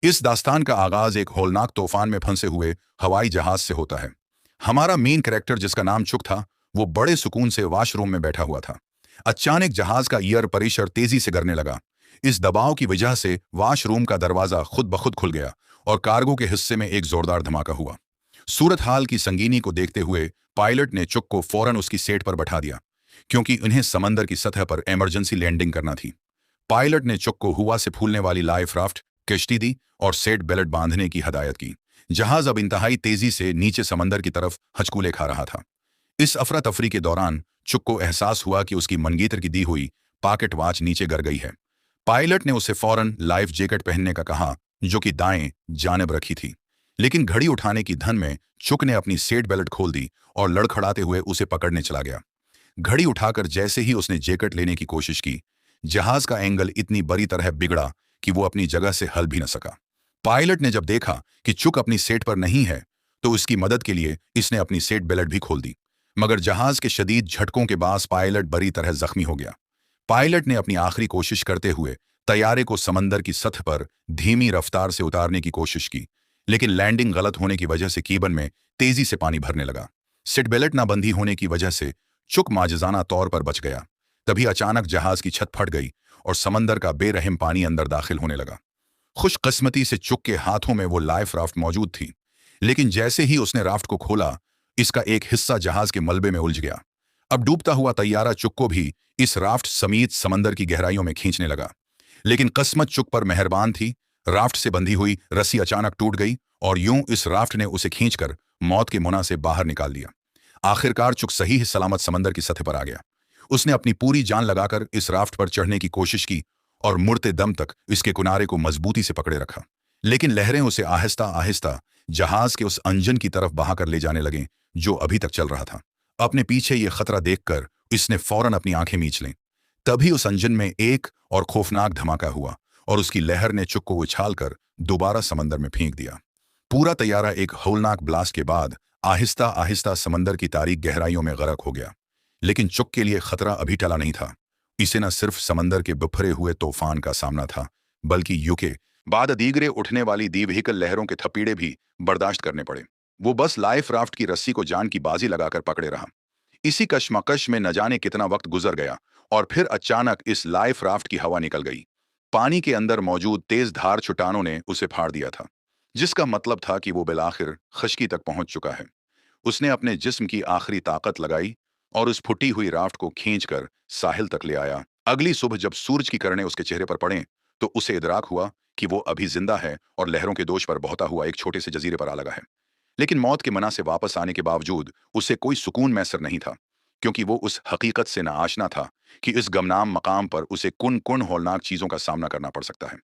इस दास्तान का आगाज एक होलनाक तूफान में फंसे हुए हवाई जहाज से होता है। हमारा मेन कैरेक्टर जिसका नाम चुक था, वो बड़े सुकून से वॉशरूम में बैठा हुआ था। अचानक जहाज का एयर प्रेशर तेजी से गिरने लगा। इस दबाव की वजह से वॉशरूम का दरवाजा खुद ब खुद खुल गया और कार्गो के हिस्से में एक जोरदार धमाका हुआ। सूरत हाल की संगीनी को देखते हुए पायलट ने चुक को फौरन उसकी सीट पर बैठा दिया, क्योंकि उन्हें समंदर की सतह पर इमरजेंसी लैंडिंग करना थी। पायलट ने चुक को हवा से फूलने वाली लाइफ राफ्ट किश्ती दी और सेट बेल्ट बांधने की हदायत की। जहाज अब इंतहाई तेजी से नीचे समंदर की तरफ हचकूले खा रहा था। इस अफरा तफरी के दौरान चुक को एहसास हुआ कि उसकी मंगीतर की दी हुई पॉकेट वॉच नीचे गिर गई है। पायलट ने उसे फौरन लाइफ जैकेट पहनने का कहा, जो कि दाएं जानिब रखी थी। लेकिन घड़ी उठाने की धन में चुक ने अपनी सेट बेल्ट खोल दी और लड़खड़ाते हुए उसे पकड़ने चला गया। घड़ी उठाकर जैसे ही उसने जैकेट लेने की कोशिश की, जहाज का एंगल इतनी बुरी तरह बिगड़ा कि वो अपनी जगह से हल भी न सका। पायलट ने जब देखा कि चुक अपनी सेट पर नहीं है, तो उसकी मदद के लिए इसने अपनी सेट बेल्ट भी खोल दी। मगर जहाज के शदीद झटकों के बाद पायलट बुरी तरह जख्मी हो गया। पायलट ने अपनी आखिरी कोशिश करते हुए तैयारे को समंदर की सतह पर धीमी रफ्तार से उतारने की कोशिश की, लेकिन लैंडिंग गलत होने की वजह से कीबन में तेजी से पानी भरने लगा। सीट बेल्ट ना बंधी होने की वजह से चुक माजजाना तौर पर बच गया। तभी अचानक जहाज की छत फट गई और समंदर का बेरहम पानी अंदर दाखिल होने लगा। खुशकिस्मती से चुक के हाथों में वो लाइफ राफ्ट मौजूद थी, लेकिन जैसे ही उसने राफ्ट को खोला, इसका एक हिस्सा जहाज के मलबे में उलझ गया। अब डूबता हुआ तैयारा चुक को भी इस राफ्ट समेत समंदर की गहराइयों में खींचने लगा। लेकिन किस्मत चुक पर मेहरबान थी। राफ्ट से बंधी हुई रस्सी अचानक टूट गई और यूं इस राफ्ट ने उसे खींचकर मौत के मुना से बाहर निकाल दिया। आखिरकार चुक सही सलामत समंदर की सतह पर आ गया। उसने अपनी पूरी जान लगाकर इस राफ्ट पर चढ़ने की कोशिश की और मुड़ते दम तक इसके किनारे को मजबूती से पकड़े रखा। लेकिन लहरें उसे आहिस्ता आहिस्ता जहाज के उस अंजन की तरफ बहाकर ले जाने लगे जो अभी तक चल रहा था। अपने पीछे ये खतरा देखकर इसने फौरन अपनी आंखें मींच लीं। तभी उस अंजन में एक और खौफनाक धमाका हुआ और उसकी लहर ने चुक को उछालकर दोबारा समंदर में फेंक दिया। पूरा तैयारा एक हौलनाक ब्लास्ट के बाद आहिस्ता आहिस्ता समंदर की तारीक गहराइयों में गरक हो गया। लेकिन चुक के लिए खतरा अभी टला नहीं था। इसे न सिर्फ समंदर के बिफरे हुए तूफान का सामना था, बल्कि यूके बाद दीगरे उठने वाली दीवहिकल लहरों के थपीड़े भी बर्दाश्त करने पड़े। वो बस लाइफ राफ्ट की रस्सी को जान की बाजी लगाकर पकड़े रहा। इसी कश्मकश में न जाने कितना वक्त गुजर गया और फिर अचानक इस लाइफ राफ्ट की हवा निकल गई। पानी के अंदर मौजूद तेज धार चट्टानों ने उसे फाड़ दिया था, जिसका मतलब था कि वो बिलाखिर खश्की तक पहुंच चुका है। उसने अपने जिस्म की आखिरी ताकत लगाई और उस फुटी हुई राफ्ट को खींचकर साहिल तक ले आया। अगली सुबह जब सूरज की किरणें उसके चेहरे पर पड़ें, तो उसे इदराक हुआ कि वो अभी जिंदा है और लहरों के दोष पर बहता हुआ एक छोटे से जजीरे पर आ लगा है। लेकिन मौत के मना से वापस आने के बावजूद उसे कोई सुकून मैसर नहीं था, क्योंकि वो उस हकीकत से नाआशना था कि इस गमनाम मकाम पर उसे कुन कुन हौलनाक चीजों का सामना करना पड़ सकता है।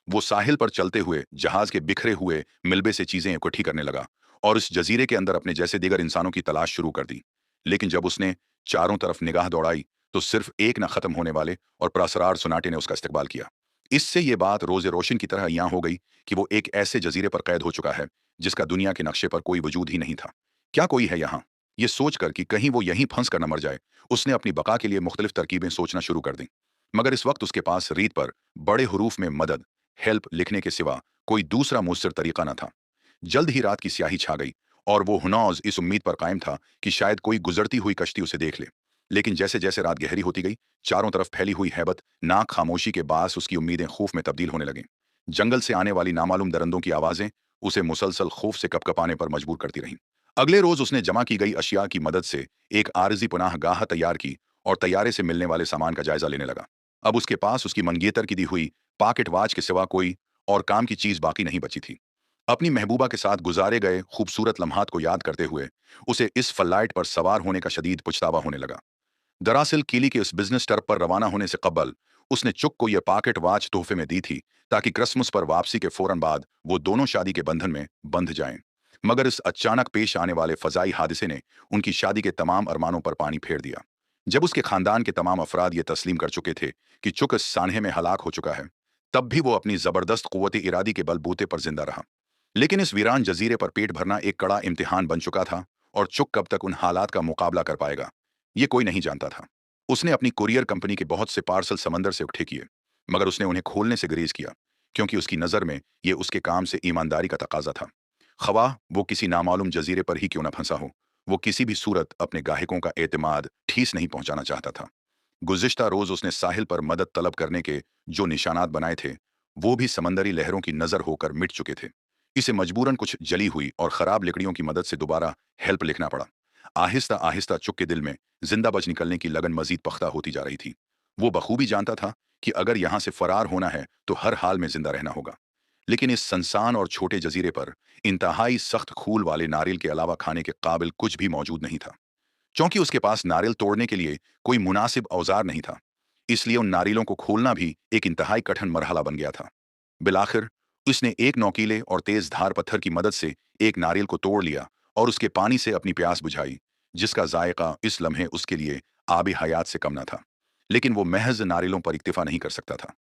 वो साहिल पर चलते हुए जहाज के बिखरे हुए मिलबे से चीजें इकट्ठी करने लगा और उस जजीरे के अंदर अपने जैसे दीगर इंसानों की तलाश शुरू कर दी। लेकिन जब उसने चारों तरफ निगाह दौड़ाई, तो सिर्फ एक न खत्म होने वाले और पुरअसरार सुनाटे ने उसका इस्तकबाल किया। इससे ये बात रोजे रोशन की तरह यहाँ हो गई कि वो एक ऐसे जजीरे पर कैद हो चुका है जिसका दुनिया के नक्शे पर कोई वजूद ही नहीं था। क्या कोई है यहाँ? ये सोचकर कि कहीं वो यहीं फंस कर न मर जाए, उसने अपनी बका के लिए मुख्तलिफ तरकीबें सोचना शुरू कर दी। मगर इस वक्त उसके पास रीत पर बड़े हरूफ में मदद, हेल्प लिखने के सिवा कोई दूसरा मुयस्सर तरीका न था। जल्द ही रात की स्याही छा गई और वो हुनौज इस उम्मीद पर कायम था कि शायद कोई गुजरती हुई कश्ती उसे देख ले। लेकिन जैसे जैसे रात गहरी होती गई, चारों तरफ फैली हुई हैबत नाक खामोशी के बास उसकी उम्मीदें खौफ में तब्दील होने लगीं। जंगल से आने वाली नामालूम दरंदों की आवाजें उसे मुसलसल खौफ से कपकपाने पर मजबूर करती रहीं। अगले रोज उसने जमा की गई अशिया की मदद से एक आरजी पनाह गाह तैयार की और तैयारे से मिलने वाले सामान का जायजा लेने लगा। अब उसके पास उसकी मंगेतर की दी हुई पॉकेट वॉच के सिवा कोई और काम की चीज बाकी नहीं बची थी। अपनी महबूबा के साथ गुजारे गए खूबसूरत लम्हात को याद करते हुए उसे इस फ्लाइट पर सवार होने का शदीद पछतावा होने लगा। दरअसल किली के उस बिजनेस ट्रिप पर रवाना होने से कबल उसने चुक को यह पॉकेट वॉच तोहफे में दी थी, ताकि क्रिसमस पर वापसी के फौरन बाद वो दोनों शादी के बंधन में बंध जाएं। मगर इस अचानक पेश आने वाले फजाई हादसे ने उनकी शादी के तमाम अरमानों पर पानी फेर दिया। जब उसके खानदान के तमाम अफराद ये तस्लीम कर चुके थे कि चुक इस सानहे में हलाक हो चुका है, तब भी वो अपनी जबरदस्त कुव्वत इरादी के बलबूते पर जिंदा रहा। लेकिन इस वीरान जजीरे पर पेट भरना एक कड़ा इम्तिहान बन चुका था और चुक कब तक उन हालात का मुकाबला कर पाएगा, ये कोई नहीं जानता था। उसने अपनी कुरियर कंपनी के बहुत से पार्सल समंदर से उठे किए, मगर उसने उन्हें खोलने से गुरेज किया, क्योंकि उसकी नज़र में ये उसके काम से ईमानदारी का तकाजा था। ख्वाह वो किसी नामालूम जजीरे पर ही क्यों न फंसा हो, वो किसी भी सूरत अपने गाहकों का एतमाद ठीस नहीं पहुंचाना चाहता था। गुज़िश्ता रोज़ उसने साहिल पर मदद तलब करने के जो निशानात बनाए थे, वो भी समंदरी लहरों की नज़र होकर मिट चुके थे। इसे मजबूरन कुछ जली हुई और ख़राब लकड़ियों की मदद से दोबारा हेल्प लिखना पड़ा। आहिस्ता आहिस्ता चुप के दिल में जिंदा बच निकलने की लगन मजीद पख्ता होती जा रही थी। वो बखूबी जानता था कि अगर यहाँ से फरार होना है तो हर हाल में जिंदा रहना होगा। लेकिन इस सनसान और छोटे जजीरे पर इंतहाई सख्त खूल वाले नारियल के अलावा खाने के काबिल कुछ भी मौजूद नहीं था। क्योंकि उसके पास नारियल तोड़ने के लिए कोई मुनासिब औजार नहीं था, इसलिए उन नारियलों को खोलना भी एक इंतहाई कठिन मरहला बन गया था। बिलाखिर उसने एक नोकीले और तेज धार पत्थर की मदद से एक नारियल को तोड़ लिया और उसके पानी से अपनी प्यास बुझाई, जिसका जायका इस लम्हे उसके लिए आबी हयात से कम न था। लेकिन वो महज नारियलों पर इक्तिफा नहीं कर सकता था।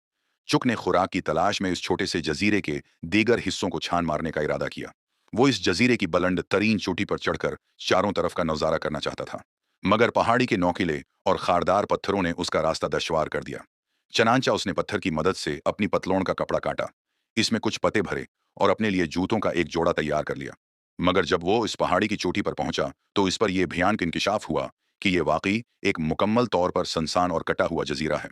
चुक ने खुराक की तलाश में इस छोटे से जजीरे के दीगर हिस्सों को छान मारने का इरादा किया। वो इस जजीरे की बुलंद तरीन चोटी पर चढ़कर चारों तरफ का नजारा करना चाहता था, मगर पहाड़ी के नोकीले और खारदार पत्थरों ने उसका रास्ता दुश्वार कर दिया। चनांचा उसने पत्थर की मदद से अपनी पतलों का कपड़ा काटा, इसमें कुछ पत्ते भरे और अपने लिए जूतों का एक जोड़ा तैयार कर लिया। मगर जब वो इस पहाड़ी की चोटी पर पहुंचा तो इस पर यह भयानक इंकिशाफ हुआ कि यह वाकई एक मुकम्मल तौर पर सनसान और कटा हुआ जजीरा है।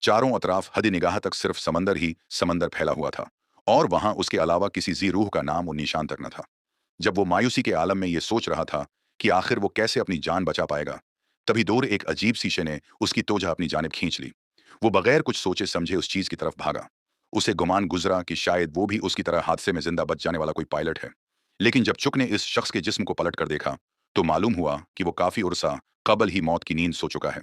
चारों अतराफ हद निगाह तक सिर्फ समंदर ही समंदर फैला हुआ था, और वहां उसके अलावा किसी जी रूह का नाम और निशान तक न था। जब वो मायूसी के आलम में ये सोच रहा था कि आखिर वो कैसे अपनी जान बचा पाएगा, तभी दूर एक अजीब शीशे ने उसकी तोजा अपनी जानिब खींच ली। वो बगैर कुछ सोचे समझे उस चीज की तरफ भागा। उसे गुमान गुजरा कि शायद वो भी उसकी तरह हादसे में जिंदा बच जाने वाला कोई पायलट है। लेकिन जब चुक ने इस शख्स के जिस्म को पलट कर देखा तो मालूम हुआ कि वो काफी उरसा कबल ही मौत की नींद सो चुका है।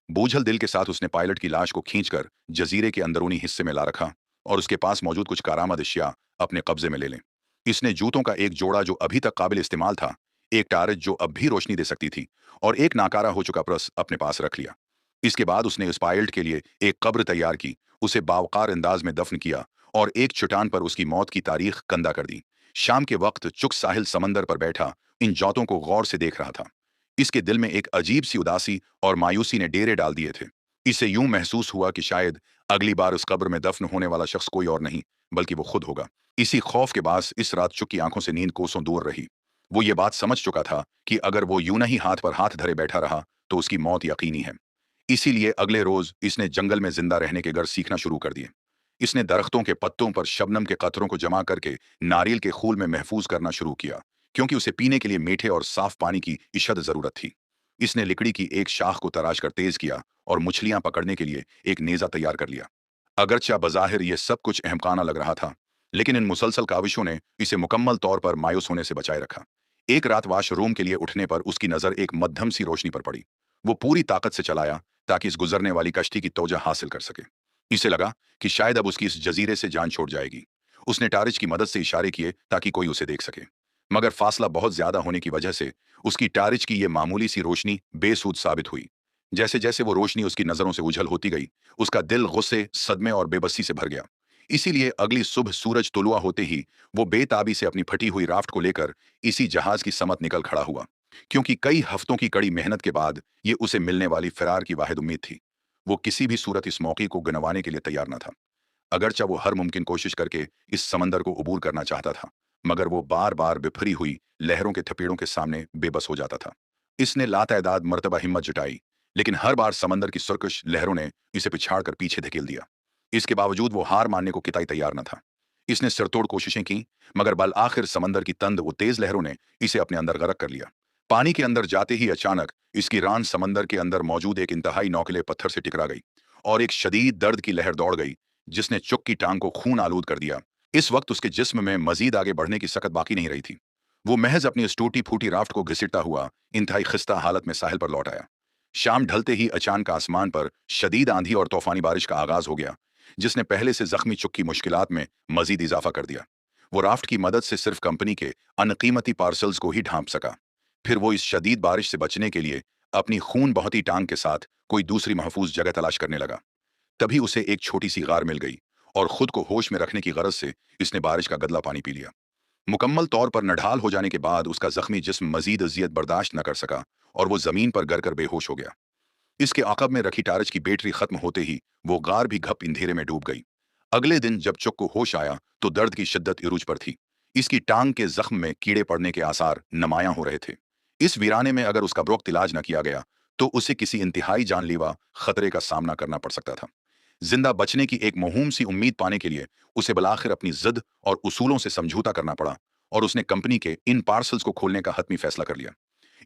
बोझल दिल के साथ उसने पायलट की लाश को खींचकर जजीरे के अंदरूनी हिस्से में ला रखा और उसके पास मौजूद कुछ कारामद अशिया अपने कब्जे में ले लें। इसने जूतों का एक जोड़ा जो अभी तक काबिल इस्तेमाल था, एक टारच जो अब भी रोशनी दे सकती थी, और एक नाकारा हो चुका प्रस अपने पास रख लिया। इसके बाद उसने इस पायलट के लिए एक कब्र तैयार की, उसे बावकार अंदाज में दफन किया और एक चट्टान पर उसकी मौत की तारीख कंदा कर दी। शाम के वक्त चुक साहिल समंदर पर बैठा इन जोतों को गौर से देख रहा था। इसके दिल में एक अजीब सी उदासी और मायूसी ने डेरे डाल दिए थे। इसे यूं महसूस हुआ कि शायद अगली बार उस कब्र में दफन होने वाला शख्स कोई और नहीं बल्कि वो खुद होगा। इसी खौफ के बाद इस रात चुक की आंखों से नींद कोसों दूर रही। वो ये बात समझ चुका था कि अगर वो यूं नहीं हाथ पर हाथ धरे बैठा रहा तो उसकी मौत यकीनी है। इसीलिए अगले रोज इसने जंगल में जिंदा रहने के गर सीखना शुरू कर दिए। इसने दरख्तों के पत्तों पर शबनम के कतरों को जमा करके नारियल के खूल में महफूज करना शुरू किया, क्योंकि उसे पीने के लिए मीठे और साफ पानी की इशद जरूरत थी। इसने लकड़ी की एक शाख को तराश कर तेज किया और मछलियां पकड़ने के लिए एक नेजा तैयार कर लिया। अगरचा बज़ाहिर ये सब कुछ अहमकाना लग रहा था, लेकिन इन मुसलसल काविशों ने इसे मुकम्मल तौर पर मायूस होने से बचाए रखा। एक रात वाशरूम के लिए उठने पर उसकी नज़र एक मध्यम सी रोशनी पर पड़ी। वो पूरी ताकत से चलाया ताकि इस गुजरने वाली कश्ती की तोजा हासिल कर सके। इसे लगा कि शायद अब उसकी इस जजीरे से जान छोड़ जाएगी। उसने टारिज की मदद से इशारे किए ताकि कोई उसे देख सके, मगर फासला बहुत ज्यादा होने की वजह से उसकी टारिज की यह मामूली सी रोशनी बेसूद साबित हुई। जैसे जैसे वो रोशनी उसकी नजरों से उझल होती गई, उसका दिल गुस्से, सदमे और बेबसी से भर गया। इसीलिए अगली सुबह सूरज तुलुआ होते ही वो बेताबी से अपनी फटी हुई राफ्ट को लेकर इसी जहाज की समत निकल खड़ा हुआ, क्योंकि कई हफ्तों की कड़ी मेहनत के बाद ये उसे मिलने वाली फिरार की वाहिद उम्मीद थी। वो किसी भी सूरत इस मौके को गंवाने के लिए तैयार न था। अगरचा वो हर मुमकिन कोशिश करके इस समंदर को उबूर करना चाहता था, मगर वो बार बार बिफरी हुई लहरों के थपेड़ों के सामने बेबस हो जाता था। इसने लातादाद मर्तबा हिम्मत जुटाई, लेकिन हर बार समंदर की सुरकश लहरों ने इसे पिछाड़ कर पीछे धकेल दिया। इसके बावजूद वो हार मानने को किताई तैयार न था। इसने सिरतोड़ कोशिशें की, मगर बल आखिर समंदर की तंद वो तेज लहरों ने इसे अपने अंदर गरक कर लिया। पानी के अंदर जाते ही अचानक इसकी रान समंदर के अंदर मौजूद एक इंतहाई नौकीले पत्थर से टकरा गई और एक शदीद दर्द की लहर दौड़ गई, जिसने चुक की टांग को खून आलूद कर दिया। इस वक्त उसके जिस्म में मजीद आगे बढ़ने की सकत बाकी नहीं रही थी। वो महज अपनी इस टूटी फूटी राफ्ट को घसीटता हुआ इंतहाई खिस्ता हालत में साहिल पर लौट आया। शाम ढलते ही अचानक आसमान पर शदीद आंधी और तूफानी बारिश का आगाज हो गया, जिसने पहले से जख्मी चुक की मुश्किलात में मजीद इजाफा कर दिया। वो राफ्ट की मदद से सिर्फ कंपनी के अनकीमती पार्सल्स को ही ढांप सका। फिर वो इस शदीद बारिश से बचने के लिए अपनी खून बहती टांग के साथ कोई दूसरी महफूज जगह तलाश करने लगा। तभी उसे एक छोटी सी गार मिल गई और खुद को होश में रखने की गरज से इसने बारिश का गदला पानी पी लिया। मुकम्मल तौर पर नढाल हो जाने के बाद उसका जख्मी जिस्म मजीद अजियत बर्दाश्त न कर सका और वो जमीन पर गर कर बेहोश हो गया। इसके आकब में रखी टारच की बैटरी खत्म होते ही वो गार भी घप अंधेरे में डूब गई। अगले दिन जब चुक को होश आया तो दर्द की शिद्दत इरूज पर थी। इसकी टांग के जख्म में कीड़े पड़ने के आसार नुमायां हो रहे थे। इस वीराने में अगर उसका वक्त इलाज न किया गया तो उसे किसी इंतहाई जानलेवा खतरे का सामना करना पड़ सकता था। जिंदा बचने की एक मुहिम सी उम्मीद पाने के लिए उसे बलाखिर अपनी जिद और उसूलों से समझौता करना पड़ा और उसने कंपनी के इन पार्सल्स को खोलने का हतमी फैसला कर लिया।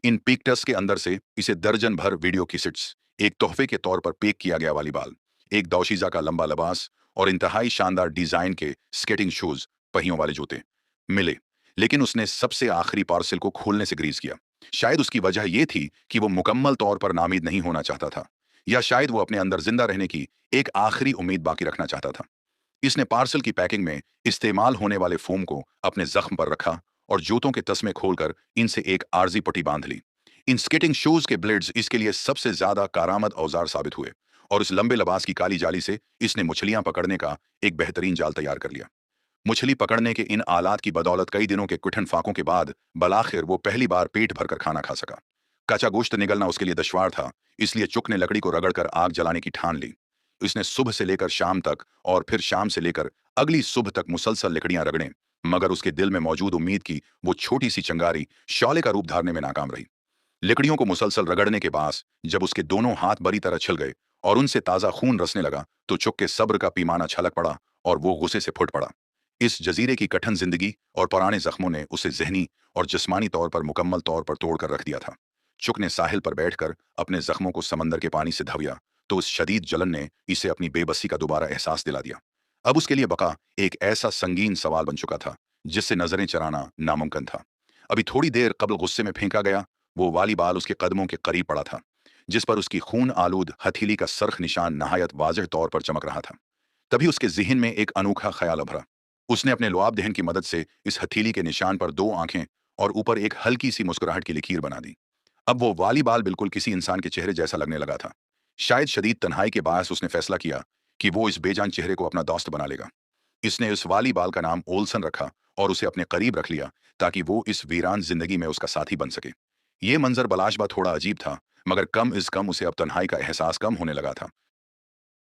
इन पिक्टस के अंदर से इसे दर्जन भर वीडियो कैसेट्स, एक तोहफे के तौर पर पैक किया गया वॉलीबॉल, एक दोशीजा का लंबा लिबास और इंतहाई शानदार डिजाइन के स्केटिंग शूज, पहियों वाले जूते मिले। लेकिन उसने सबसे आखिरी पार्सल को खोलने से ग्रीज किया। शायद उसकी वजह यह थी कि वो मुकम्मल तौर पर नामीद नहीं होना चाहता था, या शायद वो अपने अंदर जिंदा रहने की एक आखिरी उम्मीद बाकी रखना चाहता था। इसने पार्सल की पैकिंग में इस्तेमाल होने वाले फोम को अपने जख्म पर रखा और जूतों के तस्मे खोलकर इनसे एक आरजी पट्टी बांध ली। इन स्केटिंग शूज के ब्लेड्स इसके लिए सबसे ज्यादा कारामद औजार साबित हुए और उस लंबे लिबास की काली जाली से इसने मछलियां पकड़ने का एक बेहतरीन जाल तैयार कर लिया। मछली पकड़ने के इन आलात की बदौलत कई दिनों के कठिन फाकों के बाद बलाखिर वो पहली बार पेट भरकर खाना खा सका। कच्चा गोश्त निगलना उसके लिए दुश्वार था, इसलिए चुक ने लकड़ी को रगड़कर आग जलाने की ठान ली। उसने सुबह से लेकर शाम तक और फिर शाम से लेकर अगली सुबह तक मुसलसल लकड़ियां रगड़ें, मगर उसके दिल में मौजूद उम्मीद की वो छोटी सी चिंगारी शौले का रूप धारने में नाकाम रही। लकड़ियों को मुसलसल रगड़ने के बाद जब उसके दोनों हाथ बरी तरह छिल गए और उनसे ताजा खून रसने लगा तो चुक के सब्र का पैमाना छलक पड़ा और वो गुस्से से फुट पड़ा। इस जजीरे की कठिन जिंदगी और पुराने जख्मों ने उसे जहनी और जिस्मानी तौर पर मुकम्मल तौर पर तोड़कर रख दिया था। चुक ने साहिल पर बैठकर अपने जख्मों को समंदर के पानी से धविया तो उस शदीद जलन ने इसे अपनी बेबसी का दोबारा एहसास दिला दिया। अब उसके लिए बका एक ऐसा संगीन सवाल बन चुका था जिससे नजरें चराना नामुमकिन था। अभी थोड़ी देर कबल गुस्से में फेंका गया वो वालीबाल उसके कदमों के करीब पड़ा था, जिस पर उसकी खून आलूद हथेली का सरख निशान नहायत वाजह तौर पर चमक रहा था। तभी उसके जिहन में एक अनोखा ख्याल उभरा। उसने अपने लुआब दहन की मदद से इस हथेली के निशान पर दो आंखें और ऊपर एक हल्की सी मुस्कुराहट की लकीर बना दी। अब वो वालीबाल बिल्कुल किसी इंसान के चेहरे जैसा लगने लगा था। शायद शदीद तन्हाई के बायस उसने फैसला किया कि वो इस बेजान चेहरे को अपना दोस्त बना लेगा। इसने इस वालीबाल का नाम ओल्सन रखा और उसे अपने करीब रख लिया ताकि वो इस वीरान जिंदगी में उसका साथी बन सके। ये मंजर बलाशबा थोड़ा अजीब था, मगर कम इज कम उसे अब तन्हाई का एहसास कम होने लगा था